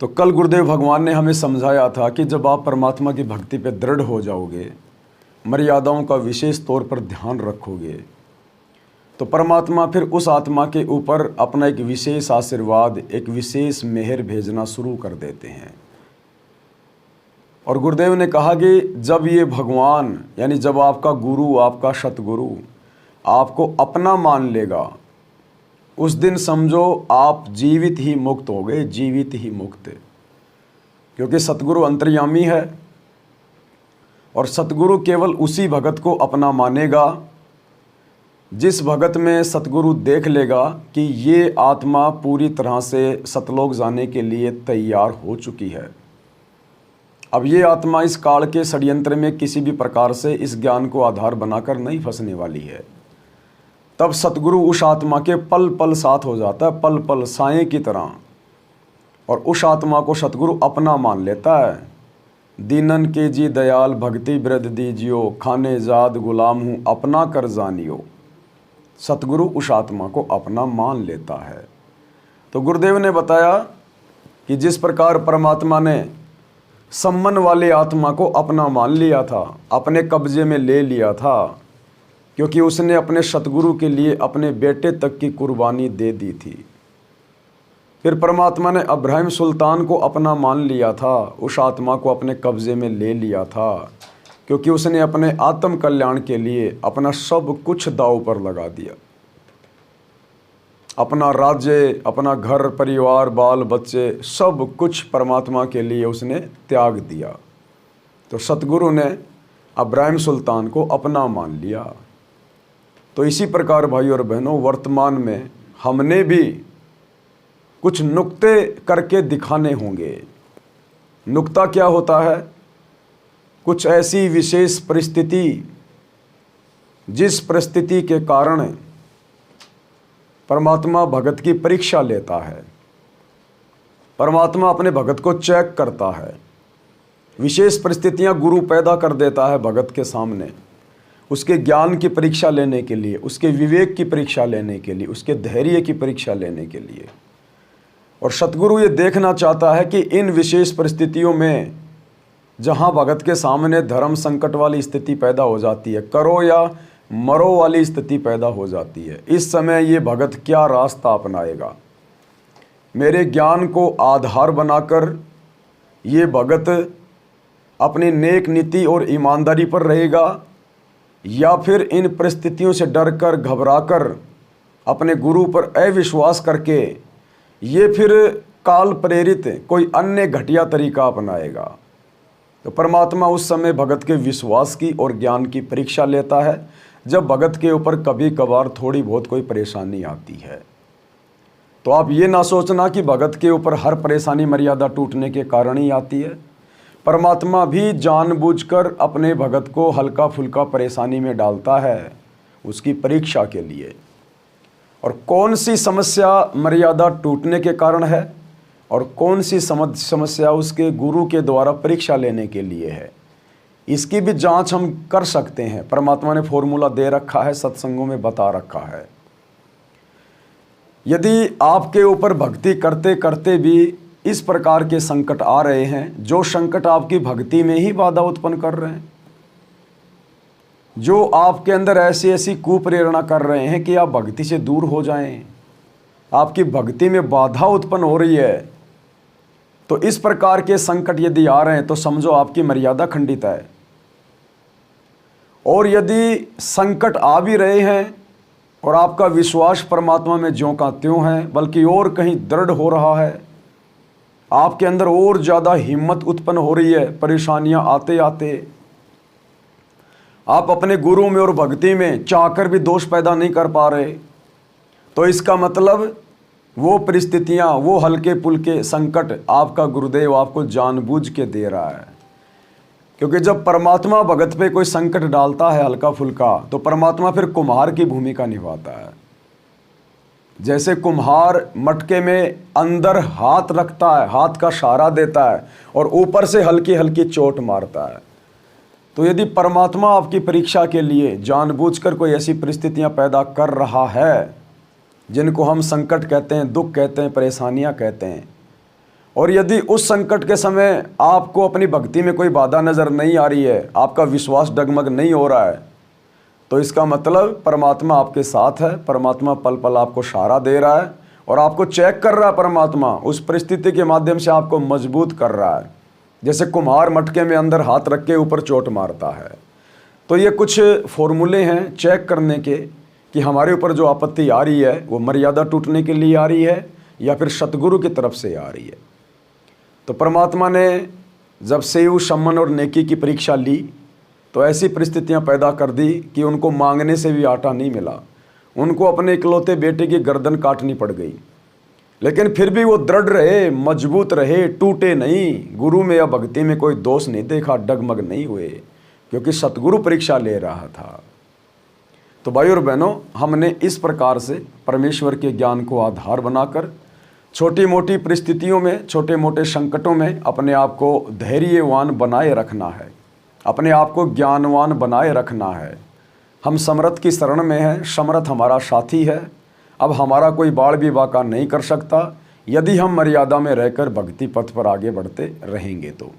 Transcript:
तो कल गुरुदेव भगवान ने हमें समझाया था कि जब आप परमात्मा की भक्ति पे दृढ़ हो जाओगे, मर्यादाओं का विशेष तौर पर ध्यान रखोगे, तो परमात्मा फिर उस आत्मा के ऊपर अपना एक विशेष आशीर्वाद, एक विशेष मेहर भेजना शुरू कर देते हैं। और गुरुदेव ने कहा कि जब ये भगवान यानी जब आपका गुरु, आपका सतगुरु आपको अपना मान लेगा, उस दिन समझो आप जीवित ही मुक्त हो गए, जीवित ही मुक्त। क्योंकि सतगुरु अंतर्यामी है और सतगुरु केवल उसी भगत को अपना मानेगा जिस भगत में सतगुरु देख लेगा कि ये आत्मा पूरी तरह से सतलोक जाने के लिए तैयार हो चुकी है। अब ये आत्मा इस काल के षड्यंत्र में किसी भी प्रकार से इस ज्ञान को आधार बनाकर नहीं फंसने वाली है। तब सतगुरु उस आत्मा के पल पल साथ हो जाता है, पल पल साए की तरह, और उस आत्मा को सतगुरु अपना मान लेता है। दीनन के जी दयाल भक्ति वृद्ध दीजियो, खाने जाद गुलाम हूँ अपना कर जानियो। सतगुरु उस आत्मा को अपना मान लेता है। तो गुरुदेव ने बताया कि जिस प्रकार परमात्मा ने सम्मन वाले आत्मा को अपना मान लिया था, अपने कब्जे में ले लिया था, क्योंकि उसने अपने सतगुरु के लिए अपने बेटे तक की कुर्बानी दे दी थी। फिर परमात्मा ने अब्राहिम सुल्तान को अपना मान लिया था, उस आत्मा को अपने कब्जे में ले लिया था, क्योंकि उसने अपने आत्म कल्याण के लिए अपना सब कुछ दांव पर लगा दिया। अपना राज्य, अपना घर परिवार, बाल बच्चे, सब कुछ परमात्मा के लिए उसने त्याग दिया। तो सतगुरु ने अब्राहिम सुल्तान को अपना मान लिया। तो इसी प्रकार भाइयों और बहनों, वर्तमान में हमने भी कुछ नुक्ते करके दिखाने होंगे। नुक्ता क्या होता है? कुछ ऐसी विशेष परिस्थिति जिस परिस्थिति के कारण परमात्मा भगत की परीक्षा लेता है, परमात्मा अपने भगत को चेक करता है। विशेष परिस्थितियां गुरु पैदा कर देता है भगत के सामने, उसके ज्ञान की परीक्षा लेने के लिए, उसके विवेक की परीक्षा लेने के लिए, उसके धैर्य की परीक्षा लेने के लिए। और सतगुरु ये देखना चाहता है कि इन विशेष परिस्थितियों में जहाँ भगत के सामने धर्म संकट वाली स्थिति पैदा हो जाती है, करो या मरो वाली स्थिति पैदा हो जाती है, इस समय ये भगत क्या रास्ता अपनाएगा? मेरे ज्ञान को आधार बनाकर ये भगत अपनी नेक नीति और ईमानदारी पर रहेगा, या फिर इन परिस्थितियों से डरकर घबराकर अपने गुरु पर अविश्वास करके ये फिर काल प्रेरित कोई अन्य घटिया तरीका अपनाएगा? तो परमात्मा उस समय भगत के विश्वास की और ज्ञान की परीक्षा लेता है, जब भगत के ऊपर कभी कभार थोड़ी बहुत कोई परेशानी आती है। तो आप ये ना सोचना कि भगत के ऊपर हर परेशानी मर्यादा टूटने के कारण ही आती है। परमात्मा भी जानबूझकर अपने भगत को हल्का फुल्का परेशानी में डालता है, उसकी परीक्षा के लिए। और कौन सी समस्या मर्यादा टूटने के कारण है और कौन सी समस्या उसके गुरु के द्वारा परीक्षा लेने के लिए है, इसकी भी जांच हम कर सकते हैं। परमात्मा ने फॉर्मूला दे रखा है, सत्संगों में बता रखा है। यदि आपके ऊपर भक्ति करते करते भी इस प्रकार के संकट आ रहे हैं, जो संकट आपकी भक्ति में ही बाधा उत्पन्न कर रहे हैं, जो आपके अंदर ऐसी ऐसी कुप्रेरणा कर रहे हैं कि आप भक्ति से दूर हो जाएं, आपकी भक्ति में बाधा उत्पन्न हो रही है, तो इस प्रकार के संकट यदि आ रहे हैं तो समझो आपकी मर्यादा खंडित है। और यदि संकट आ भी रहे हैं और आपका विश्वास परमात्मा में ज्यों का त्यों है, बल्कि और कहीं दृढ़ हो रहा है, आपके अंदर और ज़्यादा हिम्मत उत्पन्न हो रही है, परेशानियां आते आते आप अपने गुरु में और भक्ति में चाहकर भी दोष पैदा नहीं कर पा रहे, तो इसका मतलब वो परिस्थितियां, वो हल्के पुल्के संकट आपका गुरुदेव आपको जानबूझ के दे रहा है। क्योंकि जब परमात्मा भगत पे कोई संकट डालता है हल्का फुल्का, तो परमात्मा फिर कुम्हार की भूमिका निभाता है। जैसे कुम्हार मटके में अंदर हाथ रखता है, हाथ का सहारा देता है और ऊपर से हल्की हल्की चोट मारता है, तो यदि परमात्मा आपकी परीक्षा के लिए जानबूझकर कोई ऐसी परिस्थितियां पैदा कर रहा है जिनको हम संकट कहते हैं, दुख कहते हैं, परेशानियां कहते हैं, और यदि उस संकट के समय आपको अपनी भक्ति में कोई बाधा नज़र नहीं आ रही है, आपका विश्वास डगमग नहीं हो रहा है, तो इसका मतलब परमात्मा आपके साथ है। परमात्मा पल पल आपको सहारा दे रहा है और आपको चेक कर रहा है। परमात्मा उस परिस्थिति के माध्यम से आपको मजबूत कर रहा है, जैसे कुम्हार मटके में अंदर हाथ रख के ऊपर चोट मारता है। तो ये कुछ फॉर्मूले हैं चेक करने के कि हमारे ऊपर जो आपत्ति आ रही है वो मर्यादा टूटने के लिए आ रही है या फिर सतगुरु की तरफ से आ रही है। तो परमात्मा ने जब सेव, सम्मान और नेकी की परीक्षा ली तो ऐसी परिस्थितियां पैदा कर दी कि उनको मांगने से भी आटा नहीं मिला, उनको अपने इकलौते बेटे की गर्दन काटनी पड़ गई। लेकिन फिर भी वो दृढ़ रहे, मजबूत रहे, टूटे नहीं। गुरु में या भक्ति में कोई दोष नहीं देखा, डगमग नहीं हुए, क्योंकि सतगुरु परीक्षा ले रहा था। तो भाई और बहनों, हमने इस प्रकार से परमेश्वर के ज्ञान को आधार बनाकर छोटी मोटी परिस्थितियों में, छोटे मोटे संकटों में अपने आप को धैर्यवान बनाए रखना है, अपने आप को ज्ञानवान बनाए रखना है। हम समर्थ की शरण में हैं, समर्थ हमारा साथी है। अब हमारा कोई बाड़ भी बाका नहीं कर सकता यदि हम मर्यादा में रहकर भक्ति पथ पर आगे बढ़ते रहेंगे तो।